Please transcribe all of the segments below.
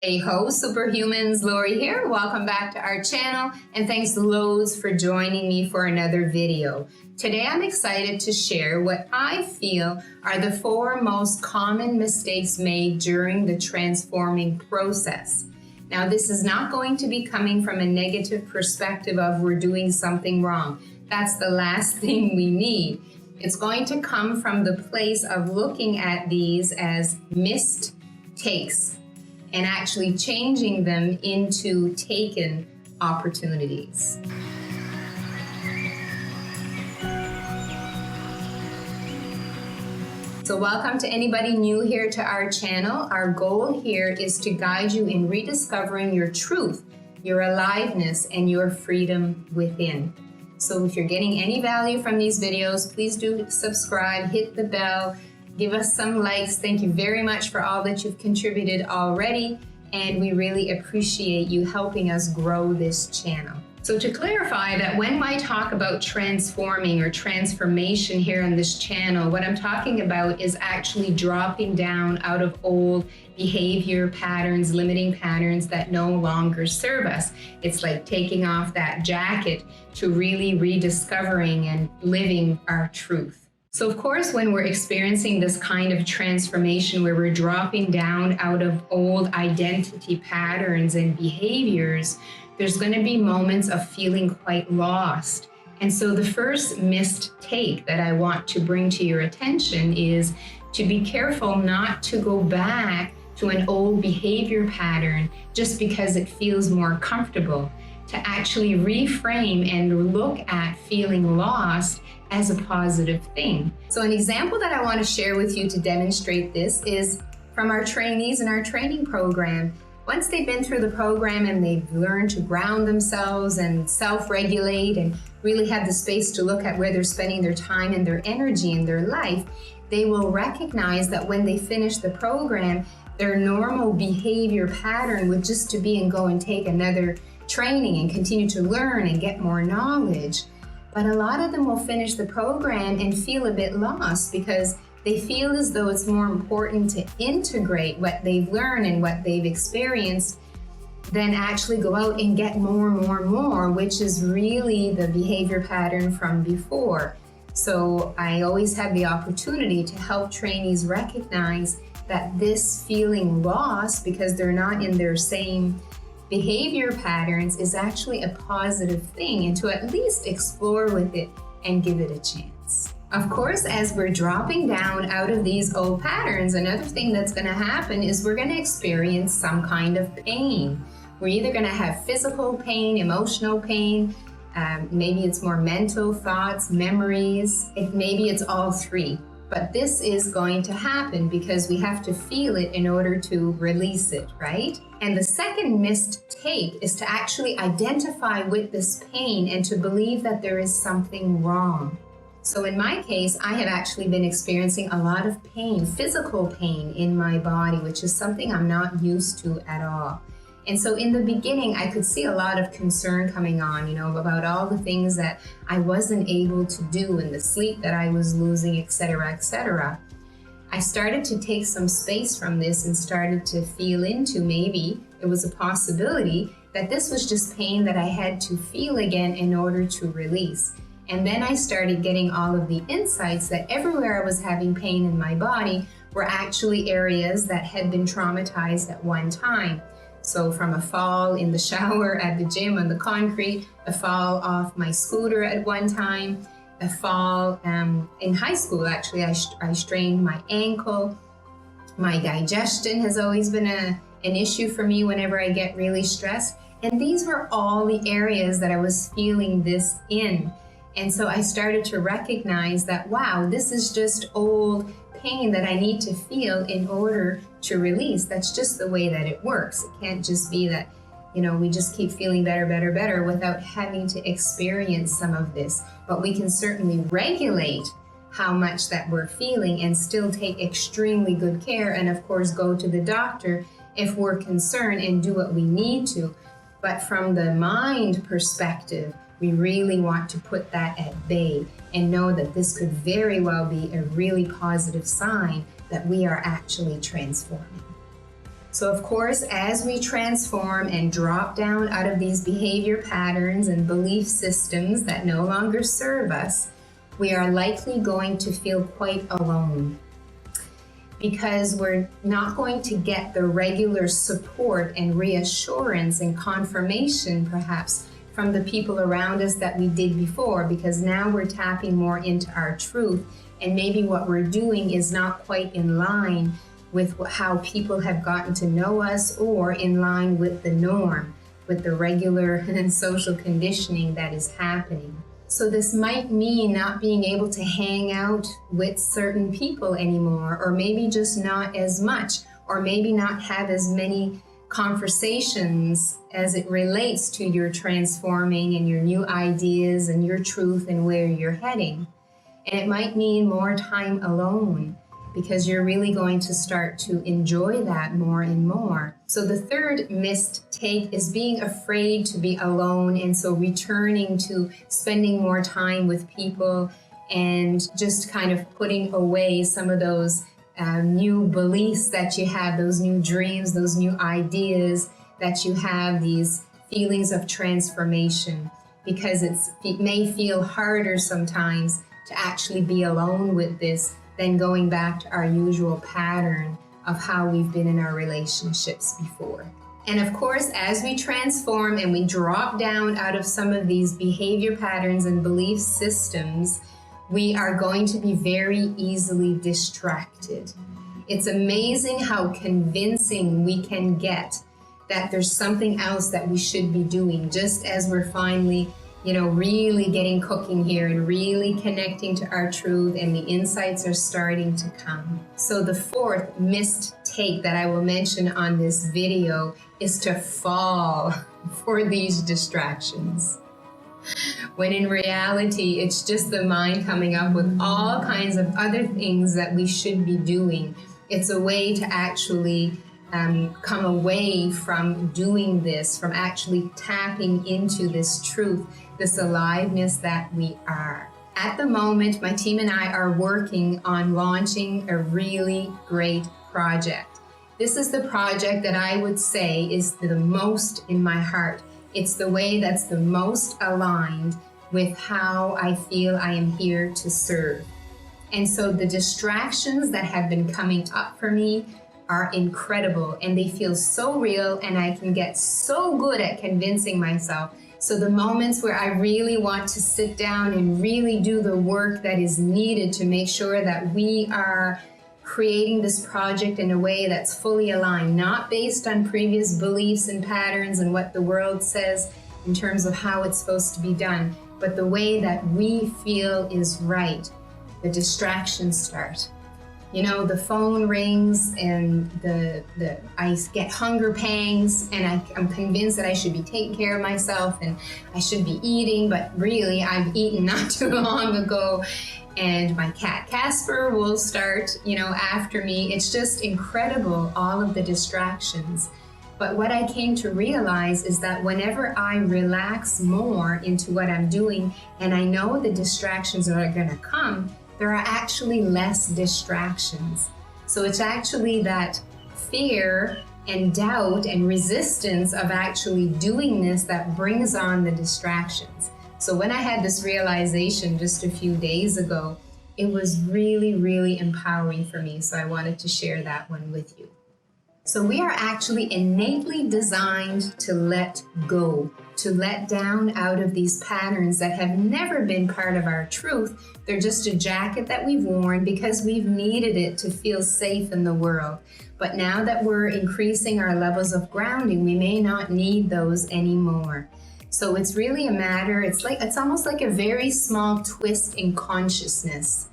Hey ho, superhumans, Lori here. Welcome back to our channel and thanks loads for joining me for another video. Today I'm excited to share what I feel are the 4 most common mistakes made during the transforming process. Now this is not going to be coming from a negative perspective of we're doing something wrong. That's the last thing we need. It's going to come from the place of looking at these as missed takes and actually changing them into taken opportunities. So welcome to anybody new here to our channel. Our goal here is to guide you in rediscovering your truth, your aliveness, and your freedom within. So if you're getting any value from these videos, please do subscribe, hit the bell, give us some likes. Thank you very much for all that you've contributed already, and we really appreciate you helping us grow this channel. So to clarify that when I talk about transforming or transformation here on this channel, what I'm talking about is actually dropping down out of old behavior patterns, limiting patterns that no longer serve us. It's like taking off that jacket to really rediscovering and living our truth. So of course, when we're experiencing this kind of transformation where we're dropping down out of old identity patterns and behaviors, there's going to be moments of feeling quite lost. And so the first missed take that I want to bring to your attention is to be careful not to go back to an old behavior pattern just because it feels more comfortable, to actually reframe and look at feeling lost as a positive thing. So an example that I want to share with you to demonstrate this is from our trainees in our training program. Once they've been through the program and they've learned to ground themselves and self-regulate and really have the space to look at where they're spending their time and their energy in their life, they will recognize that when they finish the program, their normal behavior pattern would just to be and go and take another training and continue to learn and get more knowledge. But a lot of them will finish the program and feel a bit lost because they feel as though it's more important to integrate what they've learned and what they've experienced than actually go out and get more, which is really the behavior pattern from before. So I always have the opportunity to help trainees recognize that this feeling lost because they're not in their same behavior patterns is actually a positive thing, and to at least explore with it and give it a chance. Of course, as we're dropping down out of these old patterns, another thing that's going to happen is we're going to experience some kind of pain. We're either going to have physical pain, emotional pain, maybe it's more mental thoughts, memories, maybe it's all 3. But this is going to happen because we have to feel it in order to release it, right? And the second missed take is to actually identify with this pain and to believe that there is something wrong. So in my case, I have actually been experiencing a lot of pain, physical pain in my body, which is something I'm not used to at all. And so in the beginning, I could see a lot of concern coming on, about all the things that I wasn't able to do and the sleep that I was losing, etc., etc. I started to take some space from this and started to feel into maybe it was a possibility that this was just pain that I had to feel again in order to release. And then I started getting all of the insights that everywhere I was having pain in my body were actually areas that had been traumatized at one time. So from a fall in the shower at the gym on the concrete, a fall off my scooter at one time, a fall in high school, actually, I strained my ankle. My digestion has always been an issue for me whenever I get really stressed. And these were all the areas that I was feeling this in. And so I started to recognize that, wow, this is just old pain that I need to feel in order to release. That's just the way that it works. It can't just be that, we just keep feeling better without having to experience some of this. But we can certainly regulate how much that we're feeling and still take extremely good care. And of course, go to the doctor if we're concerned and do what we need to. But from the mind perspective, we really want to put that at bay and know that this could very well be a really positive sign that we are actually transforming. So of course, as we transform and drop down out of these behavior patterns and belief systems that no longer serve us, we are likely going to feel quite alone, because we're not going to get the regular support and reassurance and confirmation perhaps from the people around us that we did before, because now we're tapping more into our truth, and maybe what we're doing is not quite in line with how people have gotten to know us, or in line with the norm, with the regular and social conditioning that is happening. So this might mean not being able to hang out with certain people anymore, or maybe just not as much, or maybe not have as many conversations as it relates to your transforming and your new ideas and your truth and where you're heading. And it might mean more time alone, because you're really going to start to enjoy that more and more. So the third missed take is being afraid to be alone, and so returning to spending more time with people and just kind of putting away some of those new beliefs that you have, those new dreams, those new ideas that you have, these feelings of transformation, because it may feel harder sometimes to actually be alone with this than going back to our usual pattern of how we've been in our relationships before. And of course, as we transform and we drop down out of some of these behavior patterns and belief systems, we are going to be very easily distracted. It's amazing how convincing we can get that there's something else that we should be doing, just as we're finally, really getting cooking here and really connecting to our truth, and the insights are starting to come. So the fourth missed take that I will mention on this video is to fall for these distractions. When in reality, it's just the mind coming up with all kinds of other things that we should be doing. It's a way to actually come away from doing this, from actually tapping into this truth, this aliveness that we are. At the moment, my team and I are working on launching a really great project. This is the project that I would say is the most in my heart. It's the way that's the most aligned with how I feel I am here to serve. And so the distractions that have been coming up for me are incredible, and they feel so real, and I can get so good at convincing myself. So the moments where I really want to sit down and really do the work that is needed to make sure that we are creating this project in a way that's fully aligned, not based on previous beliefs and patterns and what the world says in terms of how it's supposed to be done, but the way that we feel is right, the distractions start. The phone rings and I get hunger pangs, and I'm convinced that I should be taking care of myself and I should be eating, but really I've eaten not too long ago. And my cat Casper will start, after me. It's just incredible, all of the distractions. But what I came to realize is that whenever I relax more into what I'm doing, and I know the distractions are going to come, there are actually less distractions. So it's actually that fear and doubt and resistance of actually doing this that brings on the distractions. So when I had this realization just a few days ago, it was really, really empowering for me. So I wanted to share that one with you. So we are actually innately designed to let go, to let down out of these patterns that have never been part of our truth. They're just a jacket that we've worn because we've needed it to feel safe in the world. But now that we're increasing our levels of grounding, we may not need those anymore. So it's really a matter, it's almost like a very small twist in consciousness.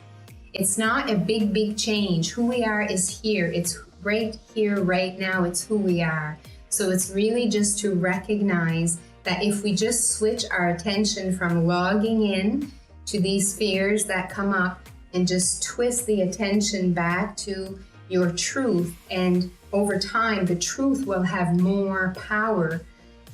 It's not a big change. Who we are is here. It's right here, right now. It's who we are. So it's really just to recognize that if we just switch our attention from logging in to these fears that come up and just twist the attention back to your truth, and over time, the truth will have more power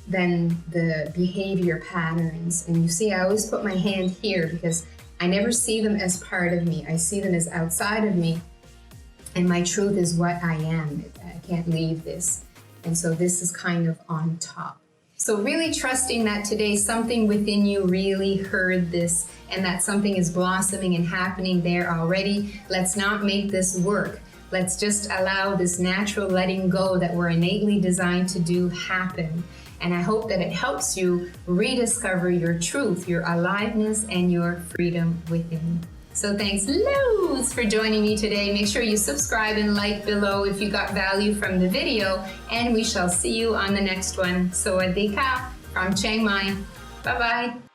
than the behavior patterns. And you see, I always put my hand here because I never see them as part of me. I see them as outside of me. And my truth is what I am. I can't leave this. And so this is kind of on top. So really trusting that today something within you really heard this and that something is blossoming and happening there already. Let's not make this work. Let's just allow this natural letting go that we're innately designed to do happen. And I hope that it helps you rediscover your truth, your aliveness, and your freedom within. So thanks loads for joining me today. Make sure you subscribe and like below if you got value from the video, and we shall see you on the next one. Sawasdee ka from Chiang Mai. Bye-bye.